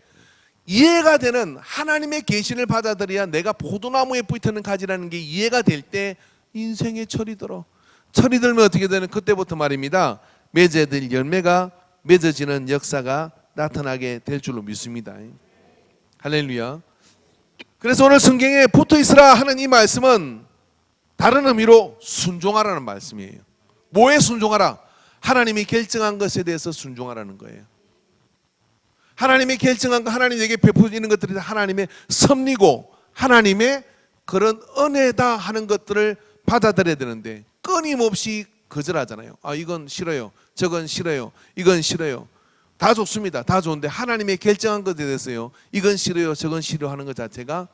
이해가 되는 하나님의 계시를 받아들여야 내가 포도나무에 붙어있는 가지라는 게 이해가 될 때 인생에 철이 들어. 철이 들면 어떻게 되는 그때부터 말입니다. 맺어야 될 열매가 맺어지는 역사가 나타나게 될 줄로 믿습니다. 할렐루야. 그래서 오늘 성경에 붙어 있으라 하는 이 말씀은 다른 의미로 순종하라는 말씀이에요. 뭐에 순종하라? 하나님이 결정한 것에 대해서 순종하라는 거예요. 하나님이 결정한 거, 하나님에게 베푸시는 것들이 하나님의 섭리고 하나님의 그런 은혜다 하는 것들을 받아들여야 되는데 끊임없이 거절하잖아요. 아, 이건 싫어요. 저건 싫어요. 이건 싫어요. 다 좋습니다. 다 좋은데 하나님의 결정한 것에 대해서요, 이건 싫어요. 저건 싫어하는 것 자체가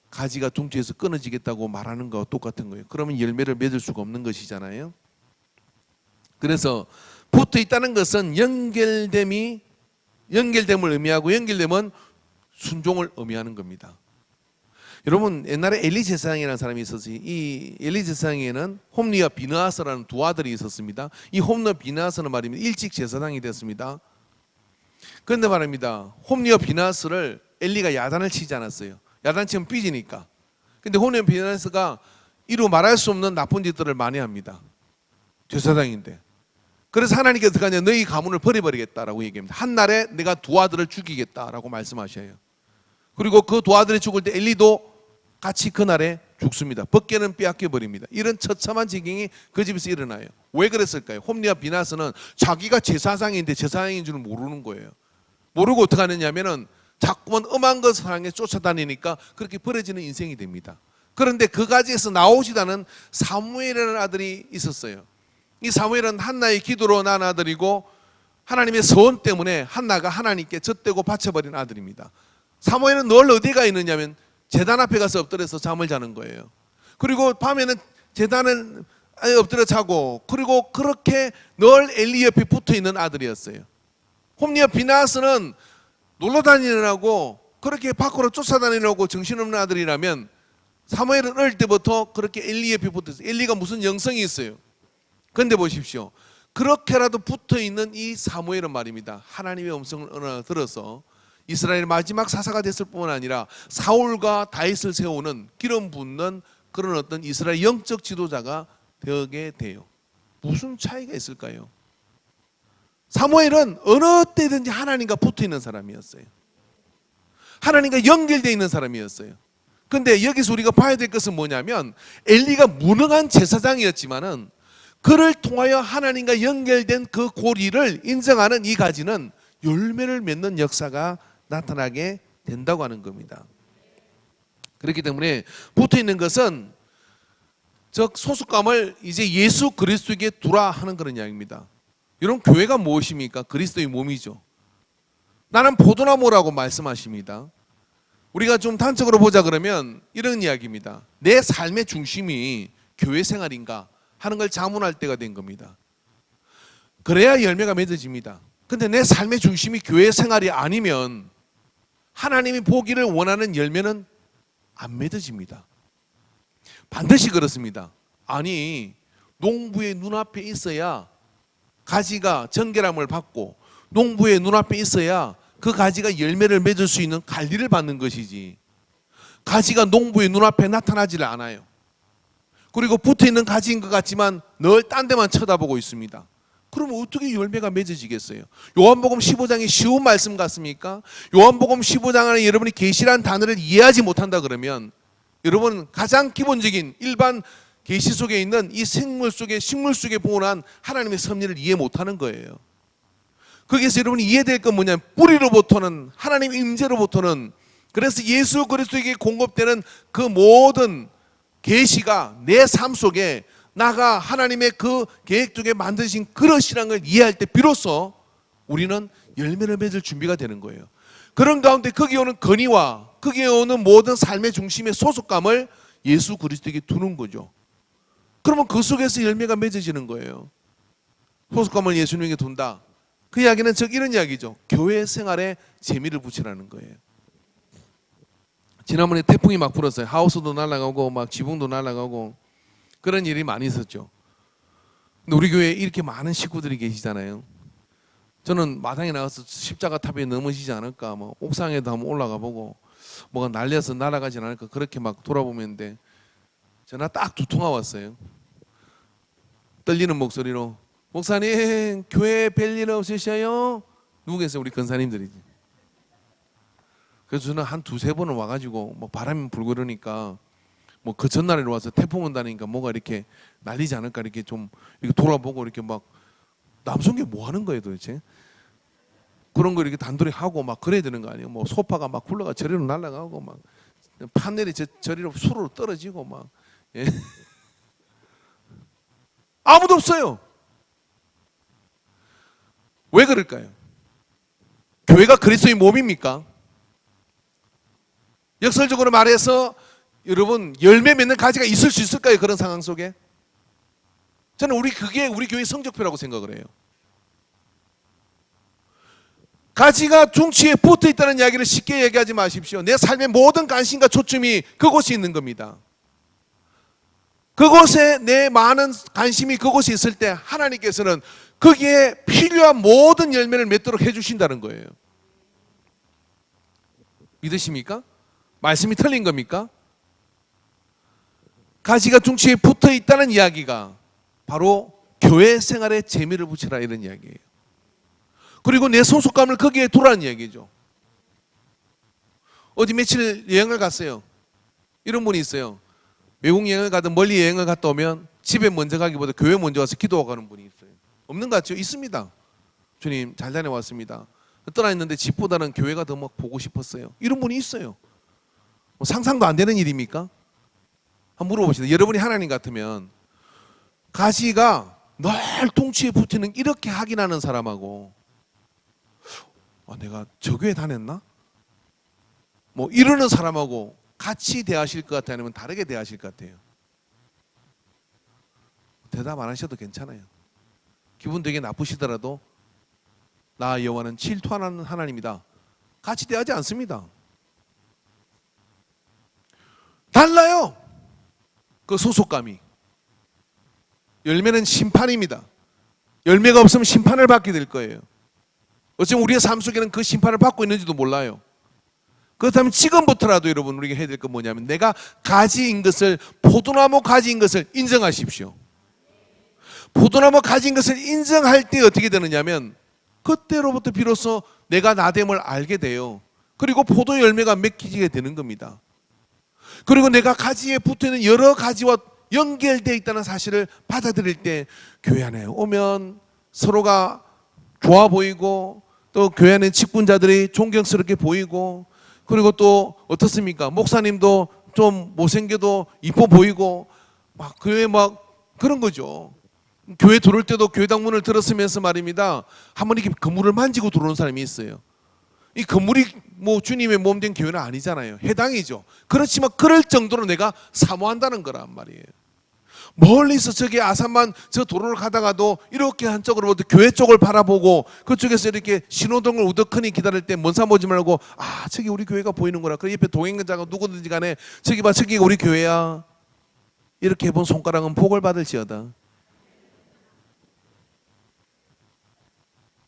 가지가 둥지에서 끊어지겠다고 말하는 거와 똑같은 거예요. 그러면 열매를 맺을 수가 없는 것이잖아요. 그래서 붙어 있다는 것은 연결됨을 의미하고 연결됨은 순종을 의미하는 겁니다. 여러분, 옛날에 엘리 제사장이라는 사람이 있었어요. 이 엘리 제사장에는 홈리와 비느하스라는 두 아들이 있었습니다. 이 홈리와 비느하스는 말입니다. 일찍 제사장이 됐습니다. 그런데 말입니다. 홈리와 비느하스를 엘리가 야단을 치지 않았어요. 야단 치면 삐지니까. 근데 홈리와 비느하스가 이루 말할 수 없는 나쁜 짓들을 많이 합니다. 제사장인데. 그래서 하나님께서 어떻게 하냐, 너희 가문을 버려버리겠다라고 얘기합니다. 한날에 내가 두 아들을 죽이겠다라고 말씀하셔요. 그리고 그 두 아들이 죽을 때 엘리도 같이 그날에 죽습니다. 벗개는 빼앗겨 버립니다. 이런 처참한 지경이 그 집에서 일어나요. 왜 그랬을까요? 홈리와 비나스는 자기가 제사장인데 제사장인 줄 모르는 거예요. 모르고 어떻게 하느냐면은 자꾸만 엄한 것을 향해 쫓아다니니까 그렇게 벌어지는 인생이 됩니다. 그런데 그 가지에서 나오지도 않은 사무엘이라는 아들이 있었어요. 이 사무엘은 한나의 기도로 난 아들이고 하나님의 서원 때문에 한나가 하나님께 젖대고 바쳐버린 아들입니다. 사무엘은 늘 어디가 있느냐면 제단 앞에 가서 엎드려서 잠을 자는 거예요. 그리고 밤에는 제단을 엎드려 자고, 그리고 그렇게 늘 엘리 옆에 붙어 있는 아들이었어요. 홈리와 비나스는 놀러 다니느라고 그렇게 밖으로 쫓아다니려고 정신없는 아들이라면 사무엘은 어릴 때부터 그렇게 엘리 옆에 붙어 있어요. 엘리가 무슨 영성이 있어요. 그런데 보십시오. 그렇게라도 붙어 있는 이 사무엘은 말입니다. 하나님의 음성을 들어서 이스라엘의 마지막 사사가 됐을 뿐만 아니라 사울과 다윗을 세우는 기름 붓는 그런 어떤 이스라엘 영적 지도자가 되게 돼요. 무슨 차이가 있을까요? 사무엘은 어느 때든지 하나님과 붙어 있는 사람이었어요. 하나님과 연결되어 있는 사람이었어요. 그런데 여기서 우리가 봐야 될 것은 뭐냐면 엘리가 무능한 제사장이었지만은 그를 통하여 하나님과 연결된 그 고리를 인정하는 이 가지는 열매를 맺는 역사가 나타나게 된다고 하는 겁니다. 그렇기 때문에 붙어 있는 것은 즉 소속감을 이제 예수 그리스도에게 두라 하는 그런 이야기입니다. 이런 교회가 무엇입니까? 그리스도의 몸이죠. 나는 포도나무라고 말씀하십니다. 우리가 좀 단적으로 보자 그러면 이런 이야기입니다. 내 삶의 중심이 교회 생활인가 하는 걸 자문할 때가 된 겁니다. 그래야 열매가 맺어집니다. 근데 내 삶의 중심이 교회 생활이 아니면 하나님이 보기를 원하는 열매는 안 맺어집니다. 반드시 그렇습니다. 아니, 농부의 눈앞에 있어야 가지가 정결함을 받고 농부의 눈앞에 있어야 그 가지가 열매를 맺을 수 있는 관리를 받는 것이지, 가지가 농부의 눈앞에 나타나질 않아요. 그리고 붙어있는 가지인 것 같지만 늘 딴 데만 쳐다보고 있습니다. 그러면 어떻게 열매가 맺어지겠어요? 요한복음 15장이 쉬운 말씀 같습니까? 요한복음 15장 안에 여러분이 계시라는 단어를 이해하지 못한다 그러면 여러분은 가장 기본적인 일반 계시 속에 있는 이 식물 속에 보존한 하나님의 섭리를 이해 못하는 거예요. 거기서 여러분이 이해될 건 뭐냐면 뿌리로부터는 하나님의 임재로부터는, 그래서 예수 그리스도에게 공급되는 그 모든 계시가 내 삶 속에 나가 하나님의 그 계획 중에 만드신 그릇이라는 걸 이해할 때 비로소 우리는 열매를 맺을 준비가 되는 거예요. 그런 가운데 거기에 오는 건의와 거기에 오는 모든 삶의 중심의 소속감을 예수 그리스도에게 두는 거죠. 그러면 그 속에서 열매가 맺어지는 거예요. 소속감을 예수님에게 둔다. 그 이야기는 즉 이런 이야기죠. 교회 생활에 재미를 붙이라는 거예요. 지난번에 태풍이 막 불었어요. 하우스도 날아가고 막 지붕도 날아가고 그런 일이 많이 있었죠. 근데 우리 교회에 이렇게 많은 식구들이 계시잖아요. 저는 마당에 나가서 십자가 탑에 넘어지지 않을까, 뭐 옥상에도 한번 올라가 보고 뭐가 날려서 날아가지 않을까 그렇게 막 돌아보는데 전화 딱 두 통화 왔어요. 떨리는 목소리로 목사님 교회 별일 없으셔요? 누구겠어요? 우리 권사님들이지. 그래서 저는 한 두세 번을 와가지고 뭐 바람이 불고 그러니까 뭐 그 전날에 와서 태풍 온다니까 뭐가 이렇게 날리지 않을까 이렇게 좀 이렇게 돌아보고 이렇게 막 남성계 뭐 하는 거예요 도대체? 그런 거 이렇게 단돌이 하고 막 그래야 되는 거 아니에요? 뭐 소파가 막 굴러가 저리로 날아가고 막 판넬이 저리로 수로로 떨어지고 막 예. 아무도 없어요. 왜 그럴까요? 교회가 그리스도의 몸입니까? 역설적으로 말해서 여러분 열매 맺는 가지가 있을 수 있을까요? 그런 상황 속에? 저는 그게 우리 교회 성적표라고 생각을 해요. 가지가 둥치에 붙어 있다는 이야기를 쉽게 얘기하지 마십시오. 내 삶의 모든 관심과 초점이 그곳에 있는 겁니다. 그곳에 내 많은 관심이 그곳에 있을 때 하나님께서는 거기에 필요한 모든 열매를 맺도록 해주신다는 거예요. 믿으십니까? 말씀이 틀린 겁니까? 가지가 둥치에 붙어 있다는 이야기가 바로 교회 생활에 재미를 붙이라 이런 이야기예요. 그리고 내 소속감을 거기에 두라는 이야기죠. 어디 며칠 여행을 갔어요. 이런 분이 있어요. 외국 여행을 가든 멀리 여행을 갔다 오면 집에 먼저 가기보다 교회 먼저 와서 기도하고 가는 분이 있어요. 없는 것 같죠? 있습니다. 주님 잘 다녀왔습니다. 떠나 있는데 집보다는 교회가 더 막 보고 싶었어요. 이런 분이 있어요. 뭐 상상도 안 되는 일입니까? 한번 물어봅시다. 여러분이 하나님 같으면 가지가 늘 뚱치에 붙이는 이렇게 확인하는 사람하고 내가 저 교회 다녔나? 뭐 이러는 사람하고 같이 대하실 것 같아요? 아니면 다르게 대하실 것 같아요? 대답 안 하셔도 괜찮아요. 기분 되게 나쁘시더라도 나 여호와는 질투하는 하나님이다. 같이 대하지 않습니다. 달라요. 그 소속감이. 열매는 심판입니다. 열매가 없으면 심판을 받게 될 거예요. 어쩌면 우리의 삶 속에는 그 심판을 받고 있는지도 몰라요. 그렇다면 지금부터라도 여러분 우리가 해야 될 건 뭐냐면 내가 가지인 것을, 포도나무 가지인 것을 인정하십시오. 포도나무 가진 것을 인정할 때 어떻게 되느냐면 그때로부터 비로소 내가 나됨을 알게 돼요. 그리고 포도 열매가 맺히게 되는 겁니다. 그리고 내가 가지에 붙어있는 여러 가지와 연결되어 있다는 사실을 받아들일 때 교회 안에 오면 서로가 좋아 보이고 또 교회 안에 직분자들이 존경스럽게 보이고 그리고 또 어떻습니까? 목사님도 좀 못생겨도 이뻐 보이고 막 교회 막 그런 거죠. 교회 들어올 때도 교회당 문을 들었으면서 말입니다. 한번 이렇게 건물을 만지고 들어오는 사람이 있어요. 이 건물이 뭐 주님의 몸 된 교회는 아니잖아요. 해당이죠. 그렇지만 그럴 정도로 내가 사모한다는 거란 말이에요. 멀리서 저기 아산만 저 도로를 가다가도 이렇게 한쪽으로부터 교회 쪽을 바라보고 그쪽에서 이렇게 신호등을 우두커니 기다릴 때 먼 산 보지 말고 저기 우리 교회가 보이는구나. 그 옆에 동행자가 누구든지 간에 저기 봐 저기가 우리 교회야. 이렇게 해본 손가락은 복을 받을지어다.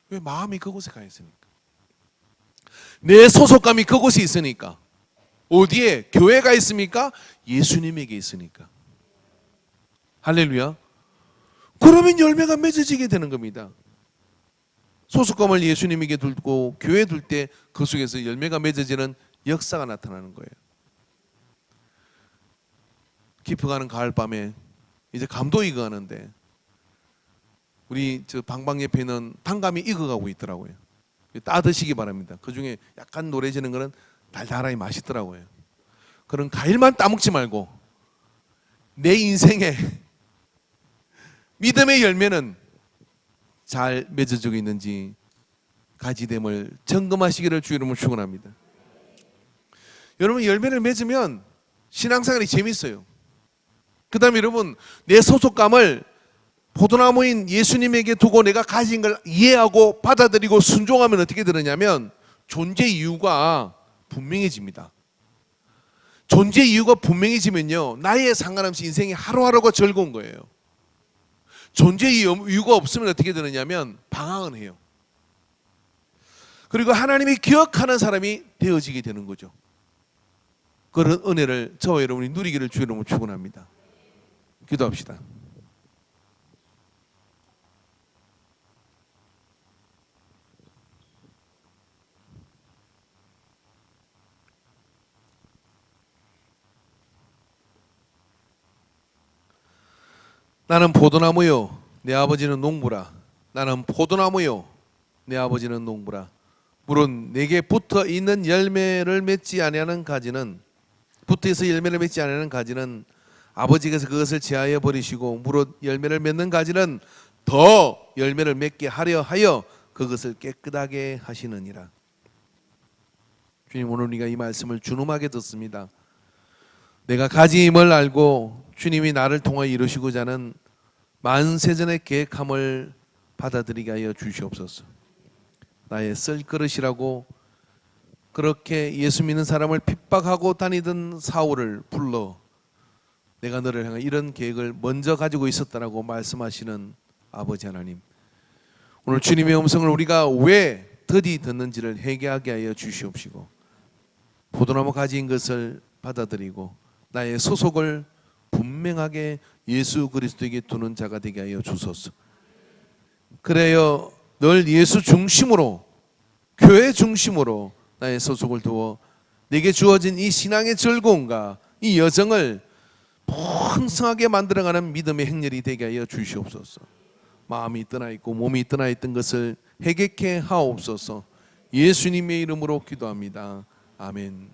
왜? 마음이 그곳에 가 있으니까. 내 소속감이 그곳에 있으니까. 어디에? 교회가 있습니까? 예수님에게 있으니까. 할렐루야. 그러면 열매가 맺어지게 되는 겁니다. 소속감을 예수님에게 두고 교회에 둘 때 그 속에서 열매가 맺어지는 역사가 나타나는 거예요. 깊어가는 가을밤에 이제 감도 익어가는데 우리 저 방방 옆에 있는 단감이 익어가고 있더라고요. 따드시기 바랍니다. 그 중에 약간 노래지는 거는 달달하게 맛있더라고요. 그런 과일만 따먹지 말고 내 인생에 믿음의 열매는 잘 맺어지고 있는지 가지됨을 점검하시기를 주 이름으로 축원합니다. 여러분 열매를 맺으면 신앙생활이 재밌어요. 그 다음에 여러분 내 소속감을 포도나무인 예수님에게 두고 내가 가진 걸 이해하고 받아들이고 순종하면 어떻게 되느냐면 존재 이유가 분명해집니다. 존재 이유가 분명해지면요 나이에 상관없이 인생이 하루하루가 즐거운 거예요. 존재 이유가 없으면 어떻게 되느냐면 방황은 해요. 그리고 하나님이 기억하는 사람이 되어지게 되는 거죠. 그런 은혜를 저와 여러분이 누리기를 주 이름으로 축원합니다. 기도합시다. 나는 포도나무요 내 아버지는 농부라. 나는 포도나무요 내 아버지는 농부라. 물론 내게 붙어 있는 열매를 맺지 아니하는 가지는 붙어서 열매를 맺지 아니하는 가지는 아버지께서 그것을 제하여 버리시고 무릇 열매를 맺는 가지는 더 열매를 맺게 하려 하여 그것을 깨끗하게 하시느니라. 주님 오늘 우리가 이 말씀을 준엄하게 듣습니다. 내가 가지임을 알고 주님이 나를 통하여 이루시고자 하는 만세전의 계획함을 받아들이게 하여 주시옵소서. 나의 썰그릇이라고 그렇게 예수 믿는 사람을 핍박하고 다니던 사울을 불러 내가 너를 향해 이런 계획을 먼저 가지고 있었다라고 말씀하시는 아버지 하나님, 오늘 주님의 음성을 우리가 왜 더디 듣는지를 회개하게 하여 주시옵시고 포도나무 가지인 것을 받아들이고 나의 소속을 분명하게 예수 그리스도에게 두는 자가 되게 하여 주소서. 그래요 늘 예수 중심으로 교회 중심으로 나의 소속을 두어 내게 주어진 이 신앙의 즐거움과 이 여정을 풍성하게 만들어가는 믿음의 행렬이 되게 하여 주시옵소서. 마음이 떠나 있고 몸이 떠나 있던 것을 회개케 하옵소서. 예수님의 이름으로 기도합니다. 아멘.